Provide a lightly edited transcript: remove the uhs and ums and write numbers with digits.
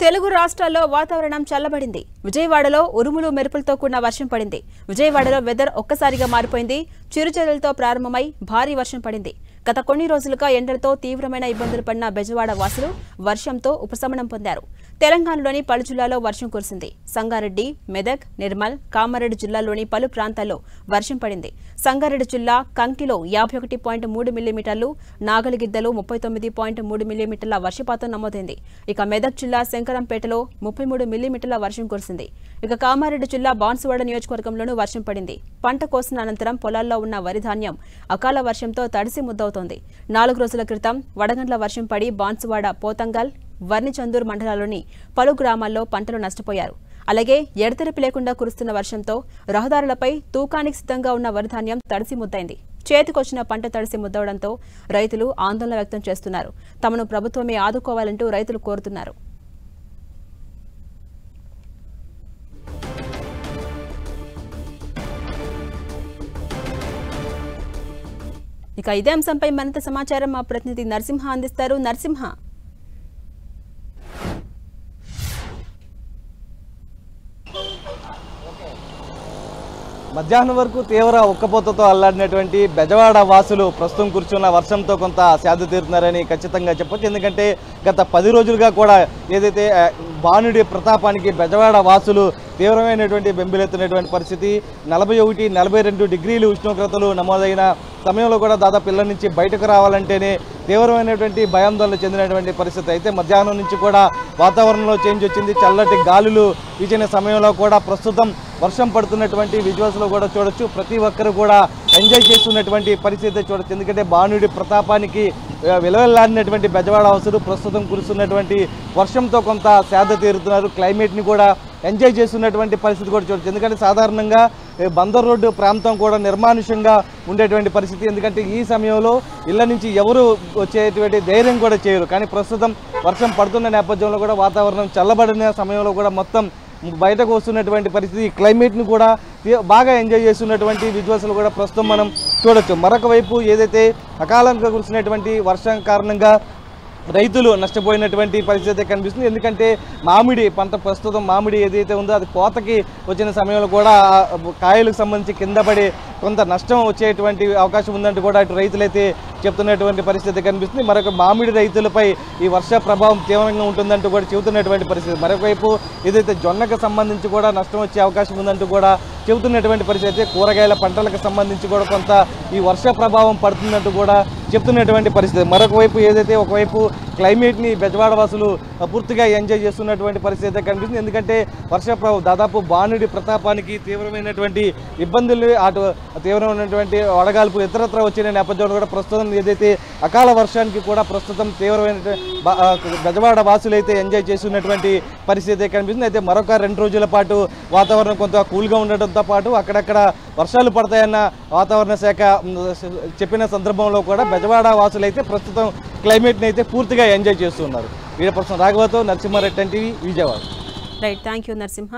తెలుగు రాష్ట్రాల్లో వాతావరణం చల్లబడింది. విజయవాడలో ఉరుములు మెరుపులతో కూడిన వర్షం పడింది. విజయవాడలో వెదర్ ఒక్కసారిగా మారిపోయింది. చిరుజల్లులతో ప్రారంభమై భారీ వర్షం పడింది. గత కొన్ని రోజులుగా ఎండలతో తీవ్రమైన ఇబ్బందులు పడిన బెజవాడ వాసులు వర్షంతో ఉపశమనం పొందారు. తెలంగాణలోని పలు జిల్లాల్లో వర్షం కురిసింది. సంగారెడ్డి, మెదక్, నిర్మల్, కామారెడ్డి జిల్లాల్లోని పలు ప్రాంతాల్లో వర్షం పడింది. సంగారెడ్డి జిల్లా కంకిలో 51.3 మిల్లీమీటర్లు, నాగలిగిద్దలో 39.3 మిల్లీమీటర్ల వర్షపాతం నమోదైంది. ఇక మెదక్ జిల్లా శంకరంపేటలో 33 మిల్లీమీటర్ల వర్షం కురిసింది. ఇక కామారెడ్డి జిల్లా బాన్సువాడ నియోజకవర్గంలోనూ వర్షం పడింది. పంట కోసిన అనంతరం పొలాల్లో ఉన్న వరి ధాన్యం అకాల వర్షంతో తడిసి ముద్దవుతోంది. 4 రోజుల క్రితం వడగండ్ల వర్షం పడి బాన్సువాడ, పోతంగల్, వర్నిచందూర్ మండలాల్లోని పలు గ్రామాల్లో పంటలు నష్టపోయారు. అలాగే ఎడతెరిపి లేకుండా కురుస్తున్న వర్షంతో రహదారులపై తూకానికి సిద్ధంగా ఉన్న వరిధాన్యం తడిసి ముద్దైంది. చేతికొచ్చిన పంట తడిసి ముద్దవడంతో రైతులు ఆందోళన వ్యక్తం చేస్తున్నారు. తమను ప్రభుత్వమే ఆదుకోవాలంటూ రైతులు కోరుతున్నారు. ఇక ఇదే అంశంపై మరింత సమాచారం మా ప్రతినిధి నరసింహ అందిస్తారు. నరసింహ, మధ్యాహ్నం వరకు తీవ్ర ఉక్కపోతతో అల్లాడినటువంటి బెజవాడ వాసులు ప్రస్తుతం కురుచున్న వర్షంతో కొంత సేద తీరుతున్నారని ఖచ్చితంగా చెప్పొచ్చు. ఎందుకంటే గత 10 రోజులుగా కూడా ఏదైతే బాణుడి ప్రతాపానికి బెజవాడ వాసులు తీవ్రమైనటువంటి బెంబిలెత్తినటువంటి పరిస్థితి. 41, 42 డిగ్రీలు ఉష్ణోగ్రతలు నమోదైన సమయంలో కూడా దాదాపు ఇళ్ల నుంచి బయటకు రావాలంటేనే తీవ్రమైనటువంటి భయాందోళన చెందినటువంటి పరిస్థితి. అయితే మధ్యాహ్నం నుంచి కూడా వాతావరణంలో చేంజ్ వచ్చింది. చల్లటి గాలులు వీచిన సమయంలో కూడా ప్రస్తుతం వర్షం పడుతున్నటువంటి విజువల్స్లో కూడా చూడొచ్చు. ప్రతి ఒక్కరు కూడా ఎంజాయ్ చేస్తున్నటువంటి పరిస్థితి చూడొచ్చు. ఎందుకంటే బాణుడి ప్రతాపానికి విలువలాడినటువంటి బెజవాడ వాసులు ప్రస్తుతం కురుస్తున్నటువంటి వర్షంతో కొంత సేద తీరుతున్నారు. క్లైమేట్ని కూడా ఎంజాయ్ చేస్తున్నటువంటి పరిస్థితి కూడా చూడొచ్చు. ఎందుకంటే సాధారణంగా బందర్ రోడ్డు ప్రాంతం కూడా నిర్మానుష్యంగా ఉండేటువంటి పరిస్థితి. ఎందుకంటే ఈ సమయంలో ఇళ్ల నుంచి ఎవరు వచ్చేటువంటి ధైర్యం కూడా చేయరు. కానీ ప్రస్తుతం వర్షం పడుతున్న నేపథ్యంలో కూడా వాతావరణం చల్లబడిన సమయంలో కూడా మొత్తం బయటకు వస్తున్నటువంటి పరిస్థితి. క్లైమేట్ని కూడా బాగా ఎంజాయ్ చేస్తున్నటువంటి విజువల్స్లు కూడా ప్రస్తుతం మనం చూడొచ్చు. మరొక వైపు ఏదైతే అకాలంగా కురిసినటువంటి వర్షం కారణంగా రైతులు నష్టపోయినటువంటి పరిస్థితి కనిపిస్తుంది. ఎందుకంటే మామిడి పంట ప్రస్తుతం మామిడి ఏదైతే ఉందో అది కోతకి వచ్చిన సమయంలో కూడా కాయలకు సంబంధించి కింద పడి కొంత నష్టం వచ్చేటువంటి అవకాశం ఉందంటూ కూడా అటు రైతులైతే చెప్తున్నటువంటి పరిస్థితి కనిపిస్తుంది. మరొక మామిడి రైతులపై ఈ వర్ష ప్రభావం తీవ్రంగా ఉంటుందంటూ కూడా చెబుతున్నటువంటి పరిస్థితి. మరొక వైపు ఏదైతే జొన్నకు సంబంధించి కూడా నష్టం వచ్చే అవకాశం ఉందంటూ కూడా చెబుతున్నటువంటి పరిస్థితి. కూరగాయల పంటలకు సంబంధించి కూడా కొంత ఈ వర్ష ప్రభావం పడుతుందంటూ కూడా చెప్తున్నటువంటి పరిస్థితి. మరొక వైపు ఏదైతే ఒకవైపు క్లైమేట్ని బెజవాడ వాసులు పూర్తిగా ఎంజాయ్ చేస్తున్నటువంటి పరిస్థితి కనిపిస్తుంది. ఎందుకంటే వర్ష ప్రభావం దాదాపు బాణుడి ప్రతాపానికి తీవ్రమైనటువంటి ఇబ్బందులు, అటు తీవ్రమైనటువంటి వడగాల్పు ఇతరత్ర వచ్చిన నేపథ్యంలో కూడా ప్రస్తుతం ఏదైతే అకాల వర్షానికి కూడా ప్రస్తుతం తీవ్రమైన బెజవాడ వాసులు అయితే ఎంజాయ్ చేస్తున్నటువంటి పరిస్థితి కనిపిస్తుంది. అయితే మరొక 2 రోజుల పాటు వాతావరణం కొంత కూల్గా ఉండడంతో పాటు అక్కడక్కడ వర్షాలు పడతాయన్న వాతావరణ శాఖ చెప్పిన సందర్భంలో కూడా బెజవాడ వాసులు అయితే ప్రస్తుతం క్లైమేట్ని అయితే పూర్తిగా ఎంజాయ్ చేస్తున్నారు. వీడియో పర్సన్ రాఘవతో Narasimha Reddy TV, Vijayawada. Right, thank you Narasimha.